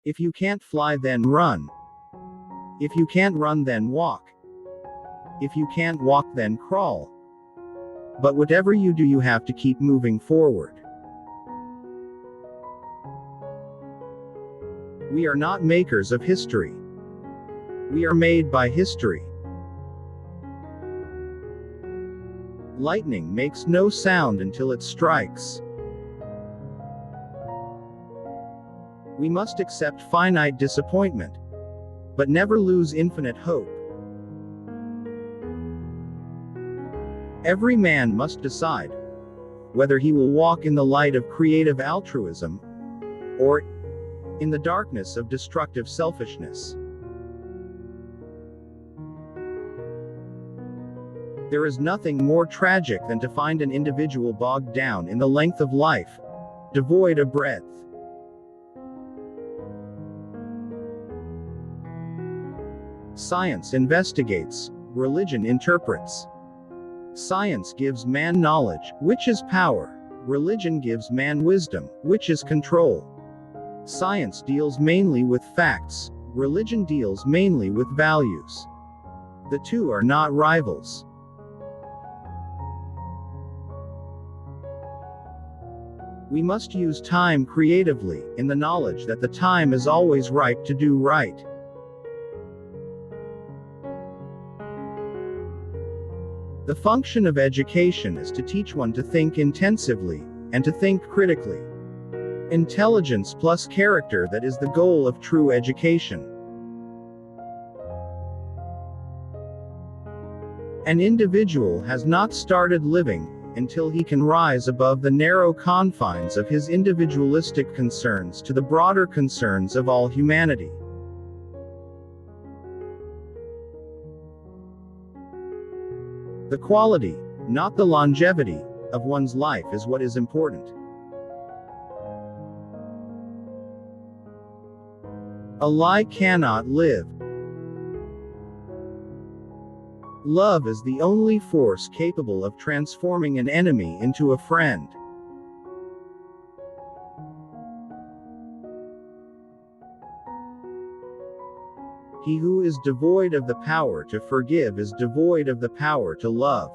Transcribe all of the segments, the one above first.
If you can't fly, then run. If you can't run, then walk. If you can't walk, then crawl. But whatever you do, you have to keep moving forward. We are not makers of history. We are made by history. Lightning makes no sound until it strikes. We must accept finite disappointment, but never lose infinite hope. Every man must decide whether he will walk in the light of creative altruism, or in the darkness of destructive selfishness. There is nothing more tragic than to find an individual bogged down in the length of life, devoid of breadth. Science investigates, religion interprets. Science gives man knowledge, which is power. Religion gives man wisdom, which is control. Science deals mainly with facts, religion deals mainly with values. The two are not rivals. We must use time creatively, in the knowledge that the time is always ripe to do right. The function of education is to teach one to think intensively, and to think critically. Intelligence plus character, that is the goal of true education. An individual has not started living until he can rise above the narrow confines of his individualistic concerns to the broader concerns of all humanity. The quality, not the longevity, of one's life is what is important. A lie cannot live. Love is the only force capable of transforming an enemy into a friend. He who is devoid of the power to forgive is devoid of the power to love.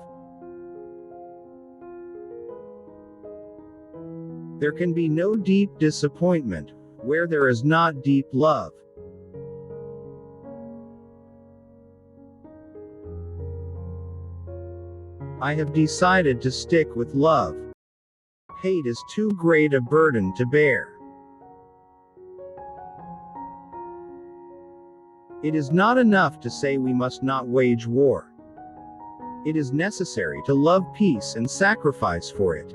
There can be no deep disappointment where there is not deep love. I have decided to stick with love. Hate is too great a burden to bear. It is not enough to say we must not wage war. It is necessary to love peace and sacrifice for it.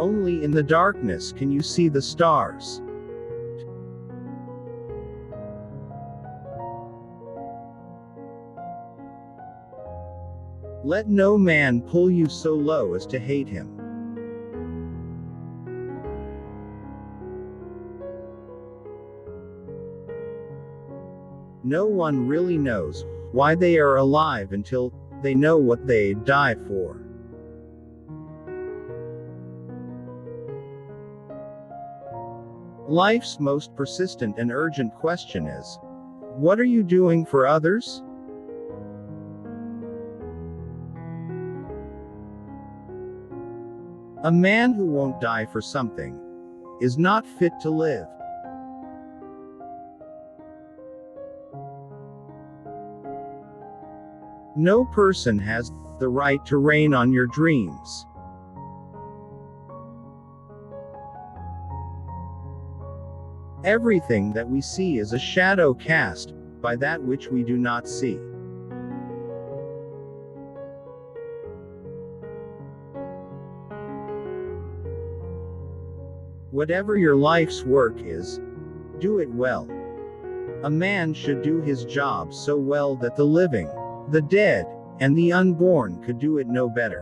Only in the darkness can you see the stars. Let no man pull you so low as to hate him. No one really knows why they are alive until they know what they'd die for. Life's most persistent and urgent question is, what are you doing for others? A man who won't die for something is not fit to live. No person has the right to rain on your dreams. Everything that we see is a shadow cast by that which we do not see. Whatever your life's work is, do it well. A man should do his job so well that the living, the dead, and the unborn could do it no better.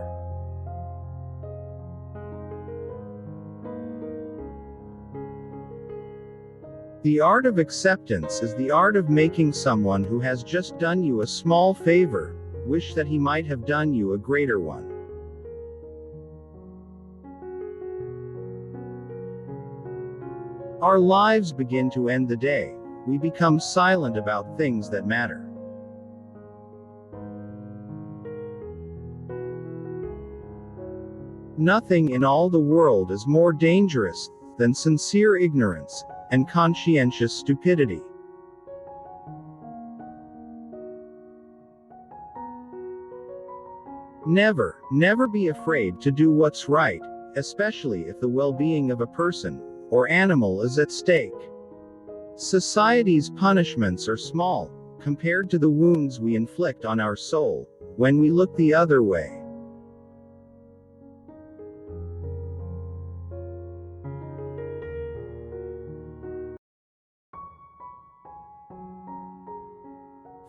The art of acceptance is the art of making someone who has just done you a small favor wish that he might have done you a greater one. Our lives begin to end the day we become silent about things that matter. Nothing in all the world is more dangerous than sincere ignorance and conscientious stupidity. Never be afraid to do what's right, especially if the well-being of a person or animal is at stake. Society's punishments are small compared to the wounds we inflict on our soul when we look the other way.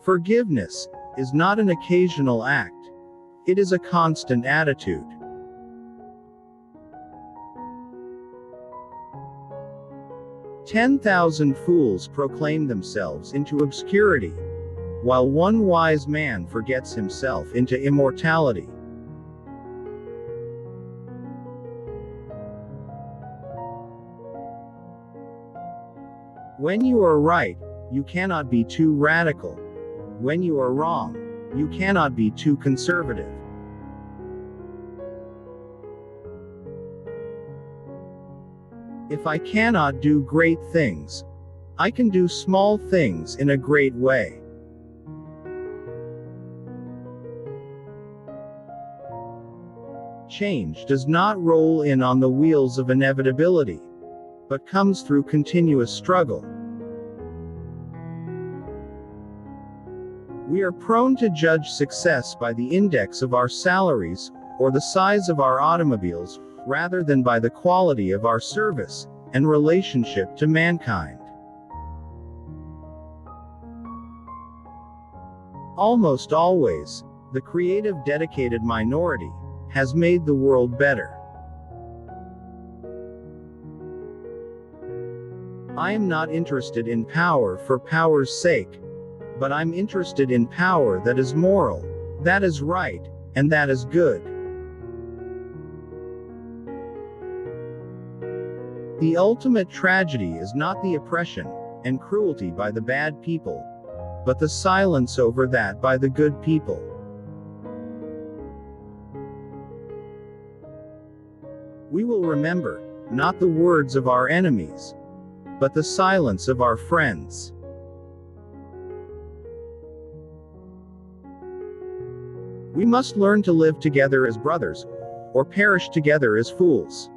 Forgiveness is not an occasional act, it is a constant attitude. "10,000 fools proclaim themselves into obscurity, while one wise man forgets himself into immortality." When you are right, you cannot be too radical. When you are wrong, you cannot be too conservative. If I cannot do great things, I can do small things in a great way. Change does not roll in on the wheels of inevitability, but comes through continuous struggle. We are prone to judge success by the index of our salaries, or the size of our automobiles, rather than by the quality of our service and relationship to mankind. Almost always, the creative, dedicated minority has made the world better. I am not interested in power for power's sake, but I'm interested in power that is moral, that is right, and that is good. The ultimate tragedy is not the oppression and cruelty by the bad people, but the silence over that by the good people. We will remember, not the words of our enemies, but the silence of our friends. We must learn to live together as brothers, or perish together as fools.